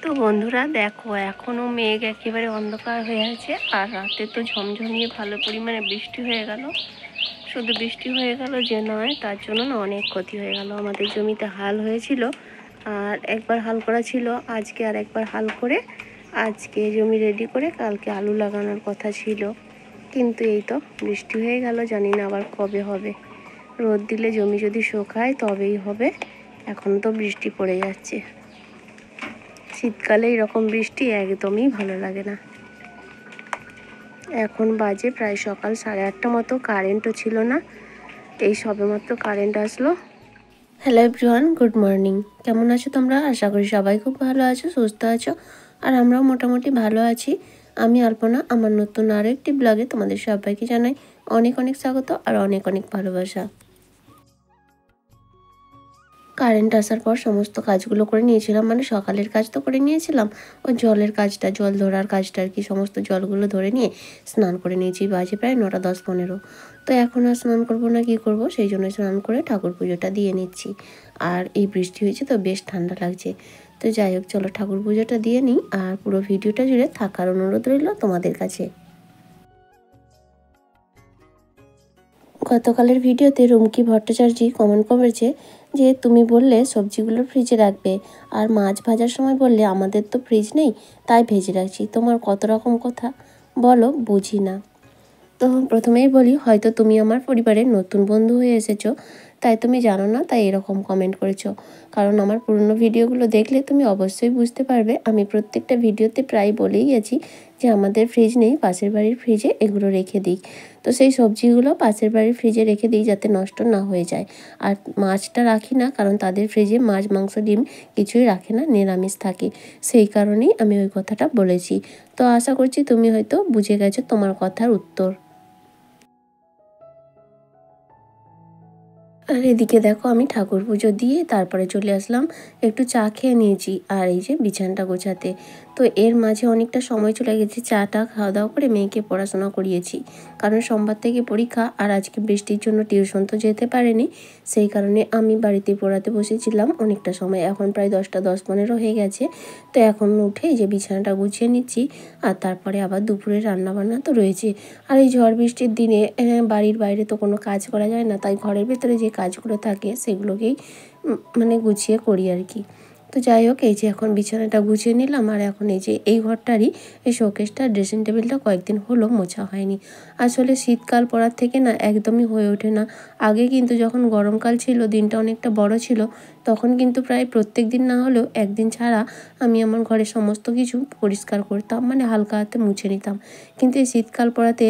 তো বন্ধুরা দেখো, এখনো মেঘ একেবারে অন্ধকার হয়ে আছে, আর রাতে তো ঝমঝমিয়ে ভালো পরিমাণে বৃষ্টি হয়ে গেল। শুধু বৃষ্টি হয়ে গেল যে নয়, তার জন্য না অনেক ক্ষতি হয়ে গেল। আমাদের জমিতে হাল হয়েছিল, আর একবার হাল করা ছিল, আজকে আর একবার হাল করে আজকে জমি রেডি করে কালকে আলু লাগানোর কথা ছিল। কিন্তু এই তো বৃষ্টি হয়ে গেল, জানি না আবার কবে হবে। রোদ দিলে জমি যদি শুকায় তবেই হবে, এখন তো বৃষ্টি পড়ে যাচ্ছে। শীতকালে এরকম বৃষ্টি একদমই ভালো লাগে না। এখন বাজে প্রায় সকাল 8:30 মতো, কারেন্টও ছিল না, এই সবেমাত্র কারেন্ট আসলো। Hello everyone, good morning. কেমন আছো তোমরা? আশা করি সবাই খুব ভালো আছো, সুস্থ আছো, আর আমরাও মোটামুটি ভালো আছি। আমি আলপনা, আমার নতুন আরও একটি ব্লগে তোমাদের সবাইকে জানাই অনেক অনেক স্বাগত আর অনেক অনেক ভালোবাসা। কারেন্ট আসার পর সমস্ত কাজগুলো করে নিয়েছিলাম, মানে সকালের কাজ তো করে নিয়েছিলাম, ওই জলের কাজটা, জল ধরার কাজটা আর কি, সমস্ত জলগুলো ধরে নিয়ে স্নান করে নিয়েছি। বাজে প্রায় 9টা 10-15। তো এখন আর স্নান করবো না, কি করব, সেই জন্য স্নান করে ঠাকুর পুজোটা দিয়ে নিচ্ছি। আর এই বৃষ্টি হয়েছে তো বেশ ঠান্ডা লাগছে। তো যাই হোক, চলো ঠাকুর পুজোটা দিয়ে নিই, আর পুরো ভিডিওটা জুড়ে থাকার অনুরোধ রইল তোমাদের কাছে। গতকালের ভিডিওতে রুমকি ভট্টাচার্য কমেন্ট করেছে যে তুমি বললে সবজিগুলো ফ্রিজে রাখবে, আর মাছ ভাজার সময় বললে আমাদের তো ফ্রিজ নেই তাই ভেজে রাখছি। তোমার কত রকম কথা বলো, বুঝি না। তো প্রথমেই বলি, হয়তো তুমি আমার পরিবারের নতুন বন্ধু হয়ে এসেছো, তাই তুমি জানো না, তাই এরকম কমেন্ট করেছো। কারণ আমার পুরনো ভিডিওগুলো দেখলে তুমি অবশ্যই বুঝতে পারবে, আমি প্রত্যেকটা ভিডিওতে প্রায় বলেই গেছি যে আমাদের ফ্রিজ নেই, পাশের বাড়ির ফ্রিজে এগুলো রেখে দিই। তো সেই সবজিগুলো পাশের বাড়ির ফ্রিজে রেখে দিই যাতে নষ্ট না হয়ে যায়। আর মাছটা রাখি না, কারণ তাদের ফ্রিজে মাছ, মাংস, ডিম কিছুই রাখে না, নিরামিষ থাকে। সেই কারণেই আমি ওই কথাটা বলেছি। তো আশা করছি তুমি হয়তো বুঝে গেছো তোমার কথার উত্তর। আর এদিকে দেখো, আমি ঠাকুর পুজো দিয়ে তারপরে চলে আসলাম, একটু চা খেয়ে নিয়েছি, আর এই যে বিছানাটা গোছাতে। তো এর মাঝে অনেকটা সময় চলে গেছে, চাটা খাওয়া দাওয়া করে মেয়েকে পড়াশোনা করিয়েছি, কারণ সোমবার থেকে পরীক্ষা, আর আজকে বৃষ্টির জন্য টিউশন তো যেতে পারেনি। সেই কারণে আমি বাড়িতে পড়াতে বসেছিলাম অনেকটা সময়, এখন প্রায় 10টা 10-15 হয়ে গেছে। তো এখন উঠে এই যে বিছানাটা গুছিয়ে নিচ্ছি, আর তারপরে আবার দুপুরে রান্নাবান্না তো রয়েছে। আর এই ঝড় বৃষ্টির দিনে বাড়ির বাইরে তো কোনো কাজ করা যায় না, তাই ঘরের ভেতরে যে কাজগুলো থাকে সেগুলোকেই মানে গুছিয়ে করি আর কি। তো যাই হোক, এই যে এখন বিছানাটা গুছিয়ে নিলাম, আর এখন এই যে এই ঘরটারই এই শোকেসটা, ড্রেসিং টেবিলটা কয়েকদিন হলো মোছা হয়নি। আসলে শীতকাল পড়ার থেকে না একদমই হয়ে ওঠে না। আগে কিন্তু যখন গরমকাল ছিল, দিনটা অনেকটা বড় ছিল, তখন কিন্তু প্রায় প্রত্যেক দিন না হলেও একদিন ছাড়া আমি আমার ঘরে সমস্ত কিছু পরিষ্কার করতাম, মানে হালকা হাতে মুছে নিতাম। কিন্তু এই শীতকাল পড়াতে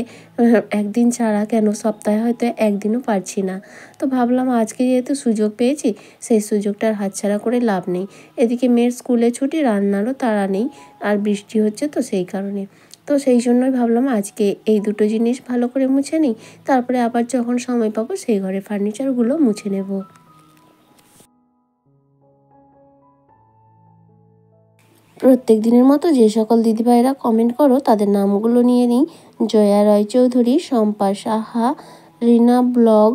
একদিন ছাড়া কেন, সপ্তাহে হয়তো একদিনও পারছি না। তো ভাবলাম আজকে যেহেতু সুযোগ পেয়েছি, সেই সুযোগটার হাতছাড়া করে লাভ নেই। এদিকে মেয়ের স্কুলে ছুটি, রান্নারও তাড়া নেই, আর বৃষ্টি হচ্ছে তো সেই কারণে। তো সেই জন্যই ভাবলাম আজকে এই দুটো জিনিস ভালো করে মুছে নিই, তারপরে আবার যখন সময় পাবো সেই ঘরের ফার্নিচারগুলো মুছে নেব। প্রত্যেক দিনের মতো যে সকল দিদিভাইরা কমেন্ট করো তাদের নামগুলো নিয়ে নিই। জয়া রায়চৌধুরী, শম্পা সাহা, রিনা ব্লগ,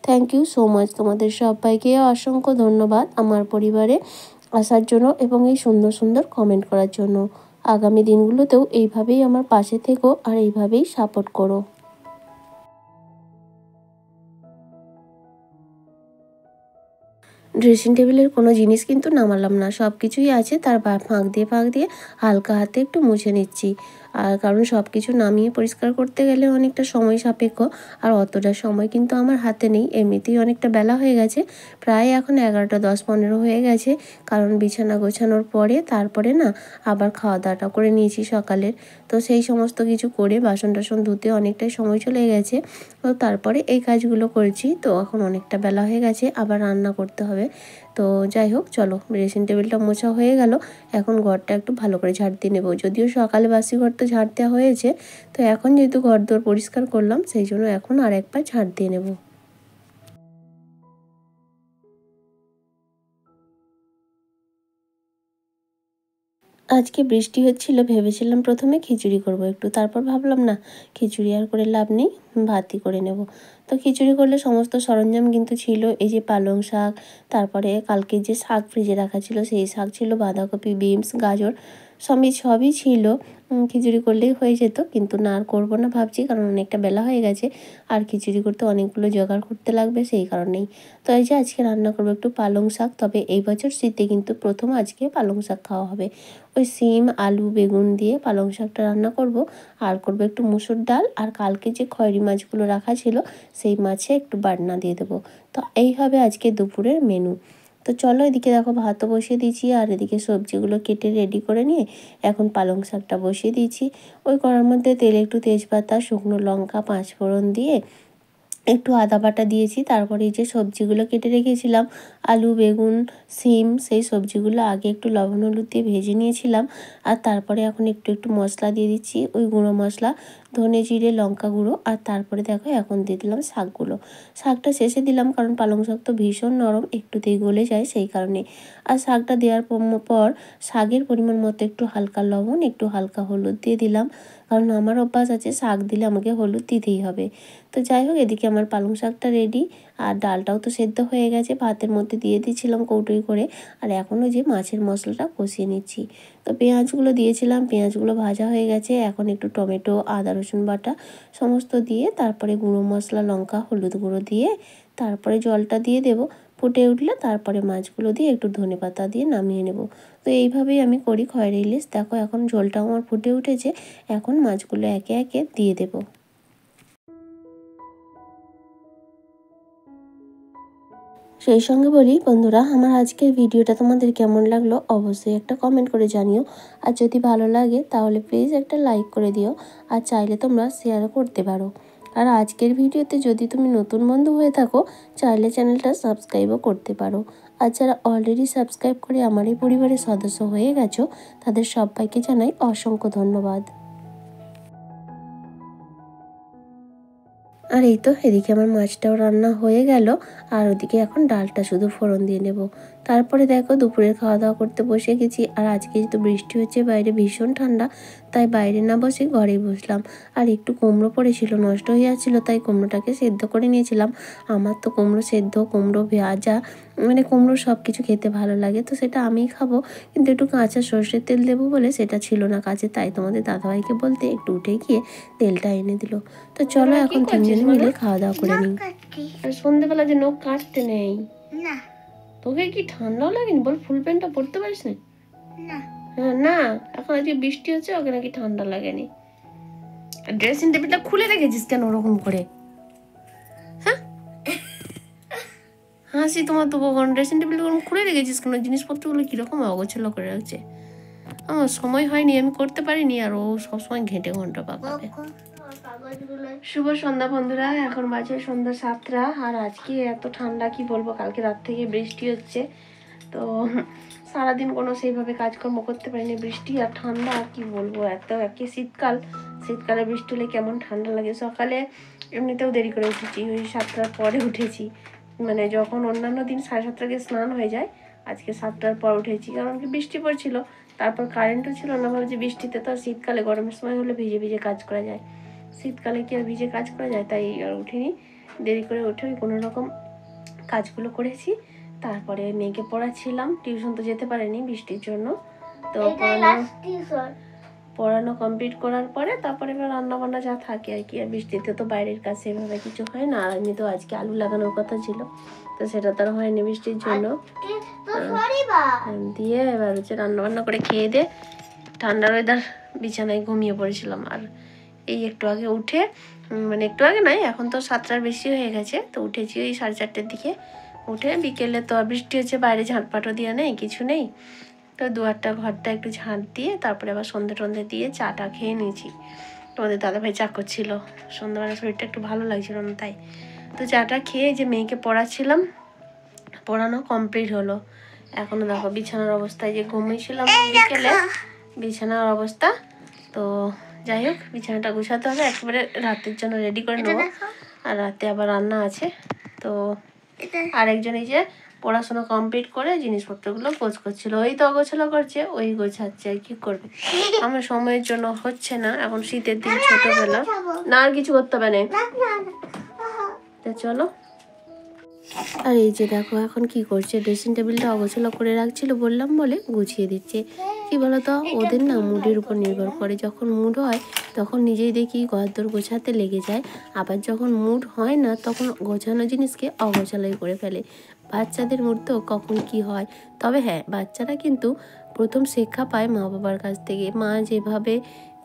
থ্যাংক ইউ সো মাচ। তোমাদের সবাইকে অসংখ্য ধন্যবাদ আমার পরিবারে আসার জন্য এবং এই সুন্দর সুন্দর কমেন্ট করার জন্য। আগামী দিনগুলোতেও এইভাবেই আমার পাশে থেকো আর এইভাবেই সাপোর্ট করো। ড্রেসিং টেবিলের কোনো জিনিস কিন্তু নামালাম না, সব কিছুই আছে, তার ফাঁক দিয়ে হালকা হাতে একটু মুছে নিচ্ছি। আর কারণ সব কিছু নামিয়ে পরিষ্কার করতে গেলে অনেকটা সময় সাপেক্ষ, আর অতটা সময় কিন্তু আমার হাতে নেই। এমনিতেই অনেকটা বেলা হয়ে গেছে, প্রায় এখন 11টা 10-15 হয়ে গেছে, কারণ বিছানা গোছানোর পরে তারপরে না আবার খাওয়া দাওয়াটা করে নিয়েছি সকালের। তো সেই সমস্ত কিছু করে বাসন টাসন ধুতে অনেকটাই সময় চলে গেছে। তো তারপরে এই কাজগুলো করেছি, তো এখন অনেকটা বেলা হয়ে গেছে, আবার রান্না করতে হবে। তো যাই হোক, চলো ড্রেসিং টেবিলটা মোছা হয়ে গেল, এখন ঘরটা একটু ভালো করে ঝাড় দিয়ে নেবো। যদিও সকালে বাসি ঘর তো ঝাড় দেওয়া হয়েছে, তো এখন যেহেতু ঘর দোর পরিষ্কার করলাম, সেই জন্য এখন আর একবার ঝাড় দিয়ে নেবো। আজকে বৃষ্টি হচ্ছিল, ভেবেছিলাম প্রথমে খিচুড়ি করব একটু, তারপর ভাবলাম না, খিচুড়ি আর করে লাভ নেই, ভাতই করে নেব। তো খিচুড়ি করলে সমস্ত সরঞ্জাম কিন্তু ছিল, এই যে পালং শাক, তারপরে কালকে যে শাক ফ্রিজে রাখা ছিল সেই শাক ছিল, বাঁধাকপি, বিনস, গাজর সবই ছিল। খিচুড়ি করলেই হয়ে যেত, কিন্তু না আর করবো না ভাবছি, কারণ অনেকটা বেলা হয়ে গেছে আর খিচুড়ি করতে অনেকগুলো জোগাড় করতে লাগবে, সেই কারণেই। তো এই যে আজকে রান্না করবো একটু পালং শাক, তবে এই বছর শীতে কিন্তু প্রথম আজকে পালং শাক খাওয়া হবে। ওই সিম, আলু, বেগুন দিয়ে পালং শাকটা রান্না করব। আর করব একটু মুসুর ডাল, আর কালকে যে খয়েরি মাছগুলো রাখা ছিল সেই মাছে একটু বাটনা দিয়ে দেবো। তো এই হবে আজকে দুপুরের মেনু। তো চলো, এদিকে দেখো ভাতও বসিয়ে দিয়েছি, আর এদিকে সবজিগুলো কেটে রেডি করে নিয়ে এখন পালং শাকটা বসিয়ে দিয়েছি। ওই কড়ার মধ্যে তেলে একটু তেজপাতা, শুকনো লঙ্কা, পাঁচফোড়ন দিয়ে একটু আদা বাটা দিয়েছি। তারপরে এই যে সবজিগুলো কেটে রেখেছিলাম, আলু, বেগুন, সিম, সেই সবজিগুলো আগে একটু লবণ হলুদ দিয়ে ভেজে নিয়েছিলাম। আর তারপরে এখন একটু মশলা দিয়ে দিচ্ছি, ওই গুঁড়ো মশলা, ধনে, জিরে, লঙ্কা গুঁড়ো। আর তারপরে দেখো এখন দিয়ে দিলাম শাকগুলো। শাকটা শেষে দিলাম, কারণ পালং শাক তো ভীষণ নরম, একটুতেই গলে যায়, সেই কারণে। আর শাকটা দেওয়ার পর শাকের পরিমাণ মতো একটু হালকা লবণ, একটু হালকা হলুদ দিয়ে দিলাম, কারণ আমার অভ্যাস আছে শাক দিলে আমাকে হলুদ দিতেই হবে। তো যাই হোক, এদিকে আমার পালং শাকটা রেডি, আর ডালটাও তো সেদ্ধ হয়ে গেছে, ভাতের মধ্যে দিয়ে দিয়েছিলাম কৌটোই করে। আর এখনও যে মাছের মশলাটা কষিয়ে নিচ্ছি। তো পেঁয়াজগুলো দিয়েছিলাম, পেঁয়াজগুলো ভাজা হয়ে গেছে, এখন একটু টমেটো, আদা রসুন বাটা সমস্ত দিয়ে, তারপরে গুঁড়ো মশলা, লঙ্কা, হলুদ গুঁড়ো দিয়ে তারপরে জলটা দিয়ে দেবো। ফুটে উঠলে তারপরে মাছগুলো দিয়ে একটু ধনেপাতা দিয়ে নামিয়ে নেব। তো এইভাবেই আমি করি খয়েরি ইলিশ। দেখো এখন ঝোলটাও আমার ফুটে উঠেছে, এখন মাছগুলো একে একে দিয়ে দেবো। সেই সঙ্গে বলি বন্ধুরা, আমার আজকের ভিডিওটা তোমাদের কেমন লাগলো অবশ্যই একটা কমেন্ট করে জানিও। আর যদি ভালো লাগে তাহলে প্লিজ একটা লাইক করে দিও, আর চাইলে তোমরা শেয়ারও করতে পারো। আর আজকের ভিডিওতে যদি তুমি নতুন বন্ধু হয়ে থাকো, চাইলে চ্যানেলটা সাবস্ক্রাইবও করতে পারো। আর যারা অলরেডি সাবস্ক্রাইব করে আমার এই পরিবারের সদস্য হয়ে গেছো, তাদের সবাইকে জানাই অসংখ্য ধন্যবাদ। আর এই তো এদিকে আমার মাছটাও রান্না হয়ে গেল, আর ওদিকে এখন ডালটা শুধু ফোড়ন দিয়ে নেব। তারপরে দেখো দুপুরের খাওয়া দাওয়া করতে বসে গেছি। আর আজকে যেহেতু বৃষ্টি হচ্ছে, বাইরে ভীষণ ঠান্ডা, তাই বাইরে না বসে ঘরেই বসলাম। আর একটু কুমড়ো পড়েছিল, নষ্ট হয়ে যাচ্ছিলো, তাই কুমড়োটাকে সেদ্ধ করে নিয়েছিলাম। আমার তো কুমড়ো সেদ্ধ, কুমড়ো ভাজা, মানে কুমড়ো সব কিছু খেতে ভালো লাগে, তো সেটা আমিই খাবো, কিন্তু একটু কাঁচা সর্ষের তেল দেবো বলে সেটা ছিল না কাছে, তাই তোমাদের দাদাভাইকে বলতে একটু উঠে গিয়ে তেলটা এনে দিল। তো চলো এখন তিনজনে মিলে খাওয়া দাওয়া করে নিই। আর সন্ধ্যেবেলা যে নখ কাটতে নেই না, তোকে কি ঠান্ডাও লাগেনি বল? ফুল প্যান্টটা পরতে পারিস না? হ্যাঁ না, এখন আজকে বৃষ্টি হচ্ছে, ওকে নাকি ঠান্ডা লাগেনি। ড্রেসিং টেবিলটা খুলে রেখেছিস কেন ওরকম করে? হ্যাঁ হাসি তোমার তো কখন, ড্রেসিং টেবিল খুলে রেখেছিস কেন? জিনিসপত্রগুলো কিরকম অগোছালো করে রাখছে। আমার সময় হয়নি, আমি করতে পারিনি, আর ও সবসময় ঘেঁটে ঘন্টা পাকাবে। শুভ সন্ধ্যা বন্ধুরা, এখন বাজে সন্ধ্যা 7টা। আর আজকে এত ঠান্ডা কি বলবো, কালকে রাত থেকে বৃষ্টি হচ্ছে, তো সারাদিন কোনো সেইভাবে কাজকর্ম করতে পারিনি, বৃষ্টি আর ঠান্ডা, আর কি বলবো, এত একে শীতকালে বৃষ্টি হলে কেমন ঠান্ডা লাগে। সকালে এমনিতেও দেরি করে উঠেছি, ওই 7টার পরে উঠেছি, মানে যখন অন্যান্য দিন 7:30 স্নান হয়ে যায়, আজকে 7টার পর উঠেছি, কারণ কি বৃষ্টি পড়ছিল, তারপর কারেন্টও ছিল না। ভাবছি বৃষ্টিতে তো আর শীতকালে গরমের সময় হলে ভিজে ভিজে কাজ করা যায়, শীতকালে কি আর ভিজে কাজ করা যায়, তাই আর উঠিনি, দেরি করে উঠে ওই কোনো রকম কাজগুলো করেছি। তারপরে মেয়েকে পড়াচ্ছিলাম, টিউশন তো যেতে পারেনি বৃষ্টির জন্য, তো পড়ানো কমপ্লিট করার পরে তারপরে এবার রান্নাবান্না যা থাকে আর কি। আর বৃষ্টিতে তো বাইরের কাজ সেভাবে কিছু হয় না, আর আমি তো আজকে আলু লাগানোর কথা ছিল, তো সেটা তো আর হয়নি বৃষ্টির জন্য। দিয়ে এবার হচ্ছে রান্নাবান্না করে খেয়ে দিয়ে ঠান্ডার ওয়েদার, বিছানায় ঘুমিয়ে পড়েছিলাম। আর এই একটু আগে উঠে, মানে একটু আগে নয়, এখন তো 7টার বেশি হয়ে গেছে, তো উঠেছি ওই 4:30-র দিকে। উঠে বিকেলে তো বৃষ্টি হচ্ছে, বাইরে ঝাঁটপাটও দেওয়া নেই, কিছু নেই, তো দুয়ারটা ঘরটা একটু ঝাঁট দিয়ে তারপরে আবার সন্ধে দিয়ে চাটা খেয়ে নিয়েছি। তোমাদের দাদাভাই চা করছিল, সন্ধ্যাবেলা শরীরটা একটু ভালো লাগছিল না, তাই তো চাটা খেয়ে যে মেয়েকে পড়াচ্ছিলাম, পড়ানো কমপ্লিট হলো। এখনও দেখো বিছানার অবস্থায়, যে ঘুমিয়েছিলাম বিকেলে বিছানার অবস্থা। তো যাই হোক, বিছানাটা গুছাতে হবে, একেবারে রাতের জন্য রেডি করে নেবো, আর রাতে আবার রান্না আছে। তো আরেকজন এই যে পড়াশোনা কমপ্লিট করে জিনিসপত্রগুলো গোছ করছিল। ওই তো অগোছালো করছে, ওই গোছাচ্ছে, আর কি করবে। আমার সময়ের জন্য হচ্ছে না, এখন শীতের দিন, ছোটবেলা না, আর কিছু করতে হবে না। তা চলো। আর এই যে দেখো এখন কি করছে, ড্রেসিং টেবিলটা অগোছালো করে রাখছিল বললাম বলে গুছিয়ে দিচ্ছে। কি বলতো, ওদের না মুডের উপর নির্ভর করে। যখন মুড হয় তখন নিজেই দেখি ঘরদোর গোছাতে লেগে যায়, আবার যখন মুড হয় না তখন গোছানো জিনিসকে অগোছালোই করে ফেলে। বাচ্চাদের মুড তো কখন কি হয়। তবে হ্যাঁ, বাচ্চারা কিন্তু প্রথম শিক্ষা পায় মা বাবার কাছ থেকে। মা যেভাবে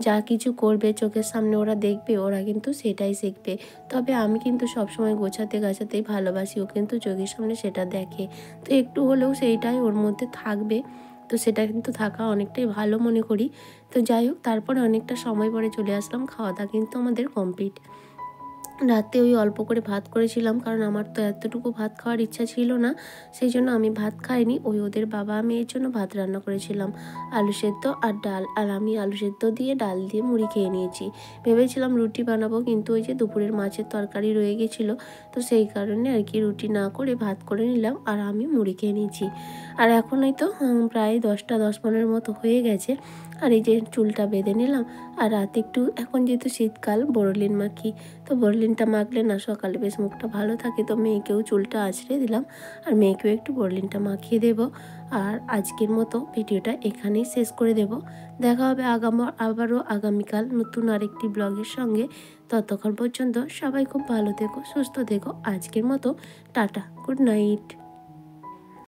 যা কিছু করবে চোখের সামনে ওরা দেখবে, ওরা কিন্তু সেটাই শিখবে। তবে আমি কিন্তু সবসময় গোছাতে গাছাতেই ভালোবাসি, ও কিন্তু চোখের সামনে সেটা দেখে, তো একটু হলেও সেইটাই ওর মধ্যে থাকবে। তো সেটা কিন্তু থাকা অনেকটাই ভালো মনে করি। তো যাই হোক, তারপরে অনেকটা সময় পরে চলে আসলাম, খাওয়া দাওয়া কিন্তু আমাদের কমপ্লিট। রাতে ওই অল্প করে ভাত করেছিলাম, কারণ আমার তো এতটুকু ভাত খাওয়ার ইচ্ছা ছিল না, সেই জন্য আমি ভাত খাইনি। ওই ওদের বাবা মেয়ের জন্য ভাত রান্না করেছিলাম, আলু সেদ্ধ আর ডাল, আর আমি আলু সেদ্ধ দিয়ে ডাল দিয়ে মুড়ি খেয়ে নিয়েছি। ভেবেছিলাম রুটি বানাবো, কিন্তু ওই যে দুপুরের মাছের তরকারি রয়ে গেছিলো, তো সেই কারণে আর কি রুটি না করে ভাত করে নিলাম, আর আমি মুড়ি খেয়ে নিয়েছি। আর এখন এই তো প্রায় 10:10 মতো হয়ে গেছে। আর এই যে চুলটা বেঁধে নিলাম, আর রাতে একটু, এখন যেহেতু শীতকাল, বোরোলিন মাখি। তো বোরলিনটা মাখলে না সকালে বেশ মুখটা ভালো থাকে। তো মেয়েকেও চুলটা আঁচড়ে দিলাম, আর মেয়েকেও একটু বোরলিনটা মাখিয়ে দেব। আর আজকের মতো ভিডিওটা এখানেই শেষ করে দেব। দেখা হবে আবারও আগামীকাল নতুন আরেকটি ব্লগের সঙ্গে। ততক্ষণ পর্যন্ত সবাই খুব ভালো থেকো, সুস্থ থেকো। আজকের মতো টাটা, গুড নাইট।